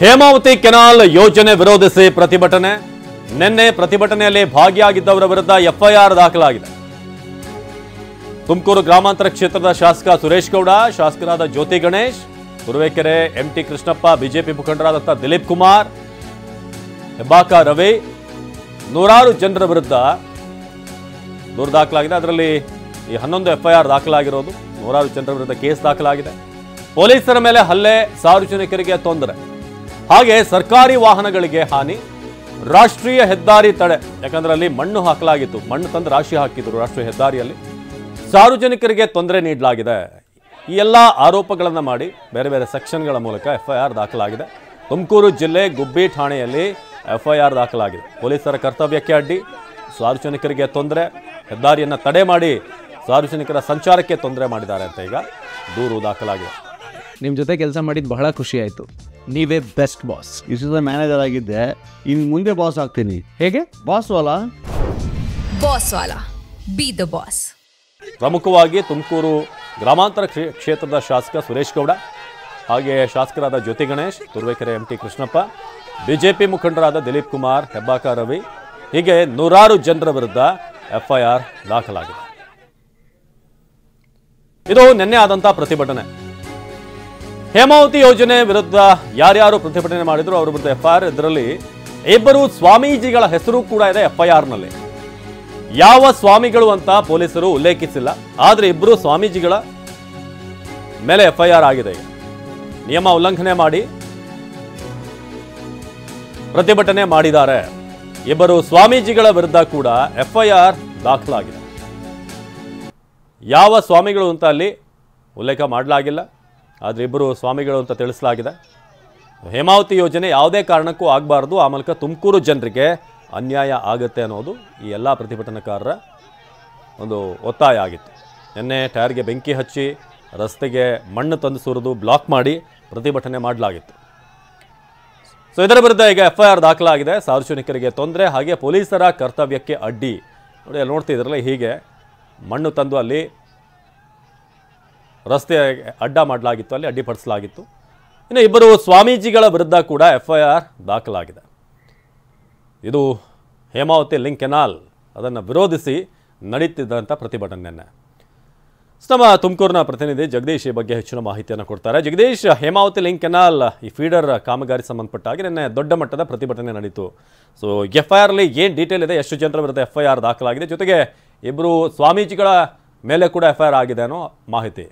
Hemavathi canal ಯೋಜನೆ ವಿರೋಧಿಸಿ ಪ್ರತಿಭಟನೆ. ನಿನ್ನೆ ಪ್ರತಿಭಟನೆಯಲ್ಲಿ ಭಾಗಿಯಾಗಿದ್ದವರ ವಿರುದ್ಧ ಎಫ್ಐಆರ್ ದಾಖಲಾಗಿದೆ. ತುಮಕೂರು ಗ್ರಾಮಾಂತರ ಕ್ಷೇತ್ರದ ಶಾಸಕ ಸುರೇಶ್ ಗೌಡ, ಶಾಸಕರಾದ ಜ್ಯೋತಿ ಗಣೇಶ್, ತುರುವೇಕೆರೆ ಎಂಟಿ ಕೃಷ್ಣಪ್ಪ, ಬಿಜೆಪಿ ಮುಖಂಡರಾದಂಥ ದಿಲೀಪ್ ಕುಮಾರ್, ಹೆಬ್ಬಾಕ ರವಿ, ನೂರಾರು ಜನರ ವಿರುದ್ಧ ದೂರು ದಾಖಲಾಗಿದೆ. ಅದರಲ್ಲಿ ಈ 11 ಎಫ್ಐಆರ್ ದಾಖಲಾಗಿರೋದು. ನೂರಾರು ಜನರ ವಿರುದ್ಧ ಕೇಸ್ ದಾಖಲಾಗಿದೆ. ಪೊಲೀಸರ ಮೇಲೆ ಹಲ್ಲೆ, ಸಾರ್ವಜನಿಕರಿಗೆ ತೊಂದರೆ, ಹಾಗೆ ಸರ್ಕಾರಿ ವಾಹನಗಳಿಗೆ ಹಾನಿ, ರಾಷ್ಟ್ರೀಯ ಹೆದ್ದಾರಿ ತಡೆ. ಯಾಕಂದ್ರೆ ಅಲ್ಲಿ ಮಣ್ಣು ಹಾಕಲಾಗಿತ್ತು, ಮಣ್ಣು ತಂದು ರಾಶಿ ಹಾಕಿದ್ರು ರಾಷ್ಟ್ರೀಯ ಹೆದ್ದಾರಿಯಲ್ಲಿ. ಸಾರ್ವಜನಿಕರಿಗೆ ತೊಂದರೆ ನೀಡಲಾಗಿದೆ. ಈ ಎಲ್ಲ ಆರೋಪಗಳನ್ನು ಮಾಡಿ ಬೇರೆ ಬೇರೆ ಸೆಕ್ಷನ್ಗಳ ಮೂಲಕ ಎಫ್ಐಆರ್ ದಾಖಲಾಗಿದೆ. ತುಮಕೂರು ಜಿಲ್ಲೆ ಗುಬ್ಬಿ ಠಾಣೆಯಲ್ಲಿ ಎಫ್ಐಆರ್ ದಾಖಲಾಗಿದೆ. ಪೊಲೀಸರ ಕರ್ತವ್ಯಕ್ಕೆ ಅಡ್ಡಿ, ಸಾರ್ವಜನಿಕರಿಗೆ ತೊಂದರೆ, ಹೆದ್ದಾರಿಯನ್ನು ತಡೆ ಮಾಡಿ ಸಾರ್ವಜನಿಕರ ಸಂಚಾರಕ್ಕೆ ತೊಂದರೆ ಮಾಡಿದ್ದಾರೆ ಅಂತ ಈಗ ದೂರು ದಾಖಲಾಗಿದೆ. ನಿಮ್ಮ ಜೊತೆ ಕೆಲಸ ಮಾಡಿದ್ದು ಬಹಳ ಖುಷಿ ಆಯಿತು. ನೀವೇ ಬೆಸ್ಟ್ ಬಾಸ್. ಇಷ್ಟದ ಮ್ಯಾನೇಜರ್ ಆಗಿದ್ದೆ, ಇನ್ನು ಮುಂದೆ ಬಾಸ್ ಆಗ್ತೀನಿ. ಹೇಗೆ? Boss Vala B the boss. ಪ್ರಮುಖವಾಗಿ ತುಮಕೂರು ಗ್ರಾಮಾಂತರ ಕ್ಷೇತ್ರದ ಶಾಸಕ ಸುರೇಶ್ ಗೌಡ, ಹಾಗೆ ಶಾಸಕರಾದ ಜ್ಯೋತಿ ಗಣೇಶ್, ತುರುವೇಕೆರೆ ಎಂಟಿ ಕೃಷ್ಣಪ್ಪ, ಬಿಜೆಪಿ ಮುಖಂಡರಾದ ದಿಲೀಪ್ ಕುಮಾರ್, ಹೆಬ್ಬಾಕ ರವಿ, ಹೀಗೆ ನೂರಾರು ಜನರ ವಿರುದ್ಧ ಎಫ್ಐಆರ್ ದಾಖಲಾಗಿದೆ. ಇದು ನಿನ್ನೆ ಆದಂತಹ ಪ್ರತಿಭಟನೆ. ಹೇಮಾವತಿ ಯೋಜನೆ ವಿರುದ್ಧ ಯಾರ್ಯಾರು ಪ್ರತಿಭಟನೆ ಮಾಡಿದ್ರು ಅವರ ವಿರುದ್ಧ ಎಫ್ಐಆರ್. ಇದರಲ್ಲಿ ಇಬ್ಬರು ಸ್ವಾಮೀಜಿಗಳ ಹೆಸರು ಕೂಡ ಇದೆ ಎಫ್ಐಆರ್ನಲ್ಲಿ. ಯಾವ ಸ್ವಾಮಿಗಳು ಅಂತ ಪೊಲೀಸರು ಉಲ್ಲೇಖಿಸಿಲ್ಲ, ಆದರೆ ಇಬ್ಬರು ಸ್ವಾಮೀಜಿಗಳ ಮೇಲೆ ಎಫ್ಐಆರ್ ಆಗಿದೆ. ನಿಯಮ ಉಲ್ಲಂಘನೆ ಮಾಡಿ ಪ್ರತಿಭಟನೆ ಮಾಡಿದ್ದಾರೆ. ಇಬ್ಬರು ಸ್ವಾಮೀಜಿಗಳ ವಿರುದ್ಧ ಕೂಡ ಎಫ್ಐಆರ್ ದಾಖಲಾಗಿದೆ. ಯಾವ ಸ್ವಾಮಿಗಳು ಅಂತ ಅಲ್ಲಿ ಉಲ್ಲೇಖ ಮಾಡಲಾಗಿಲ್ಲ, ಆದರೆ ಇಬ್ಬರು ಸ್ವಾಮಿಗಳು ಅಂತ ತಿಳಿಸಲಾಗಿದೆ. ಹೇಮಾವತಿ ಯೋಜನೆ ಯಾವುದೇ ಕಾರಣಕ್ಕೂ ಆಗಬಾರ್ದು, ಆ ಮೂಲಕ ತುಮಕೂರು ಜನರಿಗೆ ಅನ್ಯಾಯ ಆಗುತ್ತೆ ಅನ್ನೋದು ಈ ಎಲ್ಲ ಪ್ರತಿಭಟನಾಕಾರರ ಒಂದು ಒತ್ತಾಯ ಆಗಿತ್ತು. ನಿನ್ನೆ ಟೈರ್ಗೆ ಬೆಂಕಿ ಹಚ್ಚಿ, ರಸ್ತೆಗೆ ಮಣ್ಣು ತಂದು ಸುರಿದು ಬ್ಲಾಕ್ ಮಾಡಿ ಪ್ರತಿಭಟನೆ ಮಾಡಲಾಗಿತ್ತು. ಸೊ ಇದರ ವಿರುದ್ಧ ಈಗ ಎಫ್ಐಆರ್ ದಾಖಲಾಗಿದೆ. ಸಾರ್ವಜನಿಕರಿಗೆ ತೊಂದರೆ, ಹಾಗೆ ಪೊಲೀಸರ ಕರ್ತವ್ಯಕ್ಕೆ ಅಡ್ಡಿ. ನೋಡಿ ಅಲ್ಲಿ ನೋಡ್ತಿದ್ರಲ್ಲ, ಹೀಗೆ ಮಣ್ಣು ತಂದು ಅಲ್ಲಿ ರಸ್ತೆ ಅಡ್ಡ ಮಾಡಲಾಗಿತ್ತು, ಅಲ್ಲಿ ಅಡ್ಡಿಪಡಿಸಲಾಗಿತ್ತು. ಇನ್ನು ಇಬ್ಬರು ಸ್ವಾಮೀಜಿಗಳ ವಿರುದ್ಧ ಕೂಡ ಎಫ್ಐಆರ್ ದಾಖಲಾಗಿದೆ. ಇದು ಹೇಮಾವತಿ ಲಿಂಕ್ ಕೆನಾಲ್ ಅದನ್ನು ವಿರೋಧಿಸಿ ನಡೀತಿದ್ದಂಥ ಪ್ರತಿಭಟನೆ. ನಿನ್ನೆ ನಮ್ಮ ತುಮಕೂರಿನ ಪ್ರತಿನಿಧಿ ಜಗದೀಶ್ ಈ ಬಗ್ಗೆ ಹೆಚ್ಚಿನ ಮಾಹಿತಿಯನ್ನು ಕೊಡ್ತಾರೆ. ಜಗದೀಶ್, ಹೇಮಾವತಿ ಲಿಂಕ್ ಕೆನಾಲ್ ಈ ಫೀಡರ್ ಕಾಮಗಾರಿ ಸಂಬಂಧಪಟ್ಟ ಹಾಗೆ ನಿನ್ನೆ ದೊಡ್ಡ ಮಟ್ಟದ ಪ್ರತಿಭಟನೆ ನಡೀತು. ಸೊ ಎಫ್ಐಆರ್ಲಿ ಏನು ಡೀಟೇಲ್ ಇದೆ, ಎಷ್ಟು ಜನರ ವಿರುದ್ಧ ಎಫ್ಐಆರ್ ದಾಖಲಾಗಿದೆ, ಜೊತೆಗೆ ಇಬ್ಬರು ಸ್ವಾಮೀಜಿಗಳ ಮೇಲೆ ಕೂಡ ಎಫ್ಐಆರ್ ಆಗಿದೆ ಅನ್ನೋ ಮಾಹಿತಿ?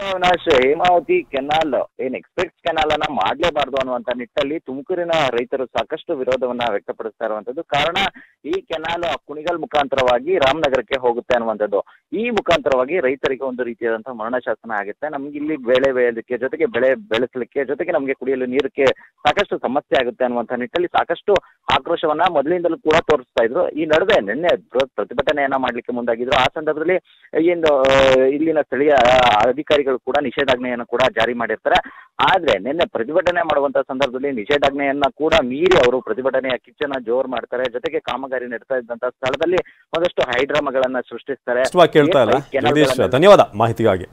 Avinash, Hemavathi canal express canal ಅನ್ನ ಮಾಡ್ಲೇಬಾರ್ದು ಅನ್ನುವಂತ ನಿಟ್ಟಲ್ಲಿ ತುಮಕೂರಿನ ರೈತರು ಸಾಕಷ್ಟು ವಿರೋಧವನ್ನ ವ್ಯಕ್ತಪಡಿಸ್ತಾ ಇರುವಂತದ್ದು. ಕಾರಣ, ಈ ಕೆನಾಲ್ ಕುಣಿಗಲ್ ಮುಖಾಂತರವಾಗಿ ರಾಮನಗರಕ್ಕೆ ಹೋಗುತ್ತೆ ಅನ್ನುವಂಥದ್ದು. ಈ ಮುಖಾಂತರವಾಗಿ ರೈತರಿಗೆ ಒಂದು ರೀತಿಯಾದಂತಹ ಮರಣ ಶಾಸನ ಆಗುತ್ತೆ. ನಮ್ಗೆ ಇಲ್ಲಿ ಬೆಳೆ ಬೆಳೆಯೋದಕ್ಕೆ, ಜೊತೆಗೆ ಬೆಳೆ ಬೆಳೆಸಲಿಕ್ಕೆ, ಜೊತೆಗೆ ನಮಗೆ ಕುಡಿಯಲು ನೀರಕ್ಕೆ ಸಾಕಷ್ಟು ಸಮಸ್ಯೆ ಆಗುತ್ತೆ ಅನ್ನುವಂಥ ನಿಟ್ಟಲ್ಲಿ ಸಾಕಷ್ಟು ಆಕ್ರೋಶವನ್ನ ಮೊದಲಿಂದಲೂ ಕೂಡ ತೋರಿಸ್ತಾ ಇದ್ರು. ಈ ನಡುವೆ ನಿನ್ನೆ ಪ್ರತಿಭಟನೆಯನ್ನ ಮಾಡ್ಲಿಕ್ಕೆ ಮುಂದಾಗಿದ್ರು. ಆ ಸಂದರ್ಭದಲ್ಲಿ ಏನು ಇಲ್ಲಿನ ಸ್ಥಳೀಯ ಅಧಿಕಾರಿಗಳು ಕೂಡ ನಿಷೇಧಾಜ್ಞೆಯನ್ನು ಕೂಡ ಜಾರಿ ಮಾಡಿರ್ತಾರೆ. ಆದ್ರೆ ನಿನ್ನೆ ಪ್ರತಿಭಟನೆ ಮಾಡುವಂತ ಸಂದರ್ಭದಲ್ಲಿ ನಿಷೇಧಾಜ್ಞೆಯನ್ನ ಕೂಡ ಮೀರಿ ಅವರು ಪ್ರತಿಭಟನೆಯ ಕಿಚ್ಚನ್ನ ಜೋರ್ ಮಾಡ್ತಾರೆ. ಜೊತೆಗೆ ಕಾಮಗಾರಿ ನಡೆಸ್ತಾ ಇದ್ದಂತ ಸ್ಥಳದಲ್ಲಿ ಒಂದಷ್ಟು ಹೈಡ್ರಾಮಾಗಳನ್ನ ಸೃಷ್ಟಿಸ್ತಾರೆ. ಧನ್ಯವಾದ ಮಾಹಿತಿಗಾಗಿ.